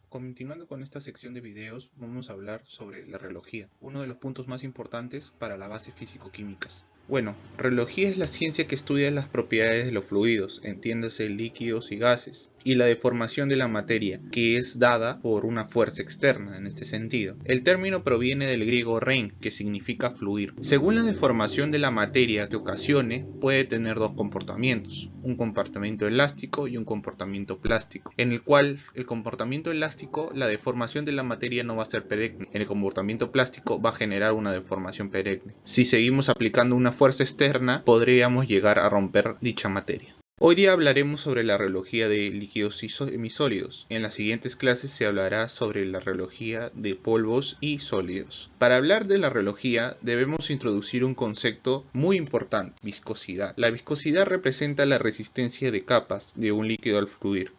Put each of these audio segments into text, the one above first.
Continuando con esta sección de videos, vamos a hablar sobre la reología, uno de los puntos más importantes para las bases físico-químicas. Bueno, reología es la ciencia que estudia las propiedades de los fluidos, entiéndase líquidos y gases, y la deformación de la materia, que es dada por una fuerza externa en este sentido. El término proviene del griego rein, que significa fluir. Según la deformación de la materia que ocasione, puede tener dos comportamientos, un comportamiento elástico y un comportamiento plástico, en el cual el comportamiento elástico, la deformación de la materia no va a ser perenne, en el comportamiento plástico va a generar una deformación perenne. Si seguimos aplicando una fuerza externa, podríamos llegar a romper dicha materia. Hoy día hablaremos sobre la reología de líquidos y semisólidos. En las siguientes clases se hablará sobre la reología de polvos y sólidos. Para hablar de la reología debemos introducir un concepto muy importante: viscosidad. La viscosidad representa la resistencia de capas de un líquido al fluir.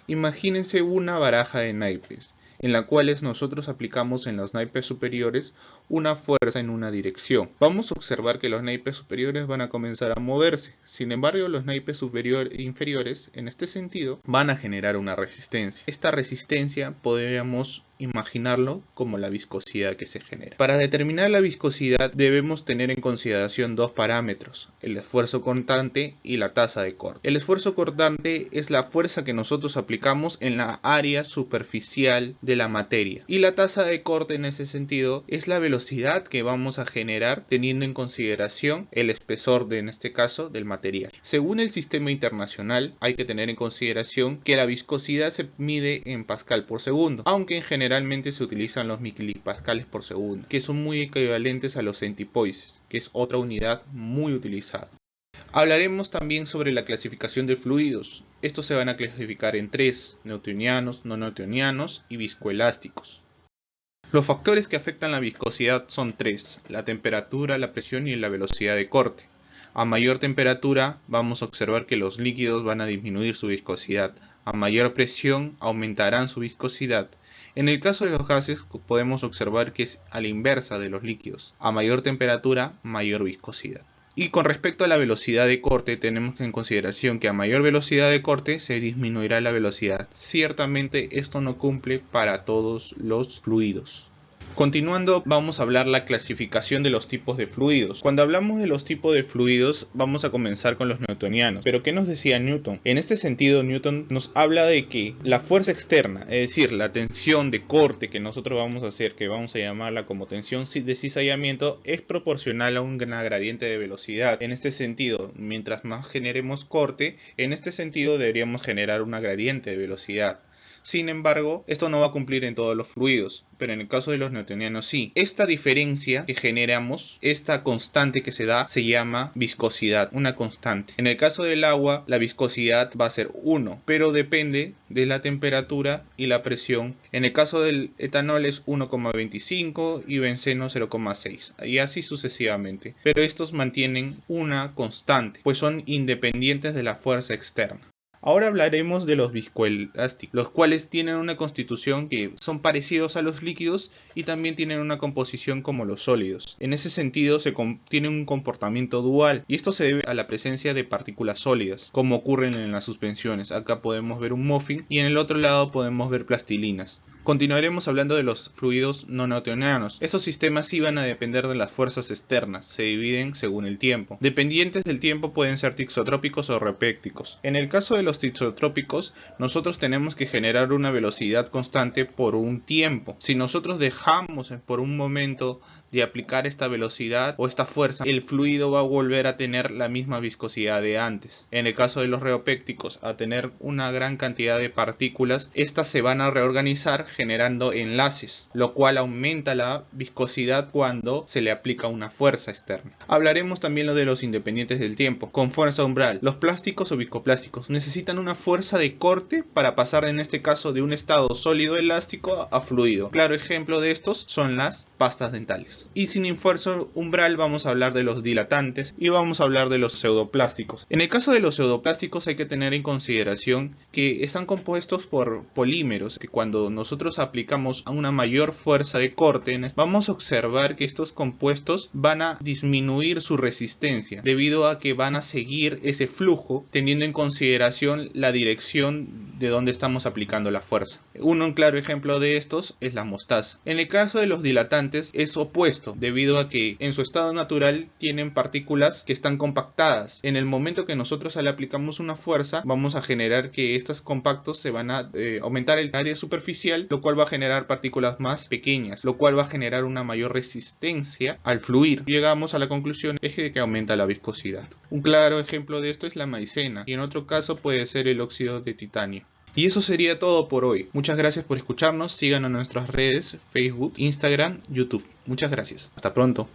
Imagínense una baraja de naipes, en la cual nosotros aplicamos en los naipes superiores una fuerza en una dirección. Vamos a observar que los naipes superiores van a comenzar a moverse. Sin embargo, los naipes inferiores, en este sentido, van a generar una resistencia. Esta resistencia podríamos imaginarlo como la viscosidad que se genera. Para determinar la viscosidad debemos tener en consideración dos parámetros: el esfuerzo cortante y la tasa de corte. El esfuerzo cortante es la fuerza que nosotros aplicamos en la área superficial de la materia, y la tasa de corte en ese sentido es la velocidad que vamos a generar teniendo en consideración el espesor en este caso del material. Según el sistema internacional, hay que tener en consideración que la viscosidad se mide en pascal por segundo, aunque generalmente se utilizan los milipascales por segundo, que son muy equivalentes a los centipoises, que es otra unidad muy utilizada. Hablaremos también sobre la clasificación de fluidos. Estos se van a clasificar en tres: newtonianos, no newtonianos y viscoelásticos. Los factores que afectan la viscosidad son tres: la temperatura, la presión y la velocidad de corte. A mayor temperatura vamos a observar que los líquidos van a disminuir su viscosidad. A mayor presión aumentarán su viscosidad. En el caso de los gases podemos observar que es a la inversa de los líquidos: a mayor temperatura, mayor viscosidad. Y con respecto a la velocidad de corte, tenemos en consideración que a mayor velocidad de corte se disminuirá la velocidad. Ciertamente esto no cumple para todos los fluidos. Continuando, vamos a hablar la clasificación de los tipos de fluidos. Cuando hablamos de los tipos de fluidos, vamos a comenzar con los newtonianos. ¿Pero qué nos decía Newton? En este sentido, Newton nos habla de que la fuerza externa, es decir, la tensión de corte que nosotros vamos a hacer, que vamos a llamarla como tensión de cizallamiento, es proporcional a una gradiente de velocidad. En este sentido, mientras más generemos corte, en este sentido deberíamos generar una gradiente de velocidad. Sin embargo, esto no va a cumplir en todos los fluidos, pero en el caso de los newtonianos sí. Esta diferencia que generamos, esta constante que se da, se llama viscosidad, una constante. En el caso del agua, la viscosidad va a ser 1, pero depende de la temperatura y la presión. En el caso del etanol es 1,25 y benceno 0,6, y así sucesivamente. Pero estos mantienen una constante, pues son independientes de la fuerza externa. Ahora hablaremos de los viscoelásticos, los cuales tienen una constitución que son parecidos a los líquidos y también tienen una composición como los sólidos. En ese sentido tienen un comportamiento dual, y esto se debe a la presencia de partículas sólidas, como ocurren en las suspensiones. Acá podemos ver un muffin y en el otro lado podemos ver plastilinas. Continuaremos hablando de los fluidos no newtonianos. Estos sistemas sí van a depender de las fuerzas externas, se dividen según el tiempo. Dependientes del tiempo pueden ser tixotrópicos o repécticos. En el caso de los tixotrópicos, nosotros tenemos que generar una velocidad constante por un tiempo. Si nosotros dejamos por un momento de aplicar esta velocidad o esta fuerza, el fluido va a volver a tener la misma viscosidad de antes. En el caso de los reopécticos, a tener una gran cantidad de partículas, estas se van a reorganizar generando enlaces, lo cual aumenta la viscosidad cuando se le aplica una fuerza externa. Hablaremos también de los independientes del tiempo, con fuerza umbral. Los plásticos o viscoplásticos necesitan necesitan una fuerza de corte para pasar en este caso de un estado sólido elástico a fluido. Claro ejemplo de estos son las pastas dentales. Y sin esfuerzo umbral vamos a hablar de los dilatantes y vamos a hablar de los pseudoplásticos. En el caso de los pseudoplásticos hay que tener en consideración que están compuestos por polímeros que cuando nosotros aplicamos a una mayor fuerza de corte vamos a observar que estos compuestos van a disminuir su resistencia debido a que van a seguir ese flujo teniendo en consideración la dirección de donde estamos aplicando la fuerza. Un claro ejemplo de estos es la mostaza. En el caso de los dilatantes es opuesto debido a que en su estado natural tienen partículas que están compactadas. En el momento que nosotros le aplicamos una fuerza vamos a generar que estos compactos se van a aumentar el área superficial, lo cual va a generar partículas más pequeñas, lo cual va a generar una mayor resistencia al fluir. Llegamos a la conclusión de que aumenta la viscosidad. Un claro ejemplo de esto es la maicena y en otro caso puede ser el óxido de titanio. Y eso sería todo por hoy. Muchas gracias por escucharnos. Síganos en nuestras redes, Facebook, Instagram, YouTube. Muchas gracias. Hasta pronto.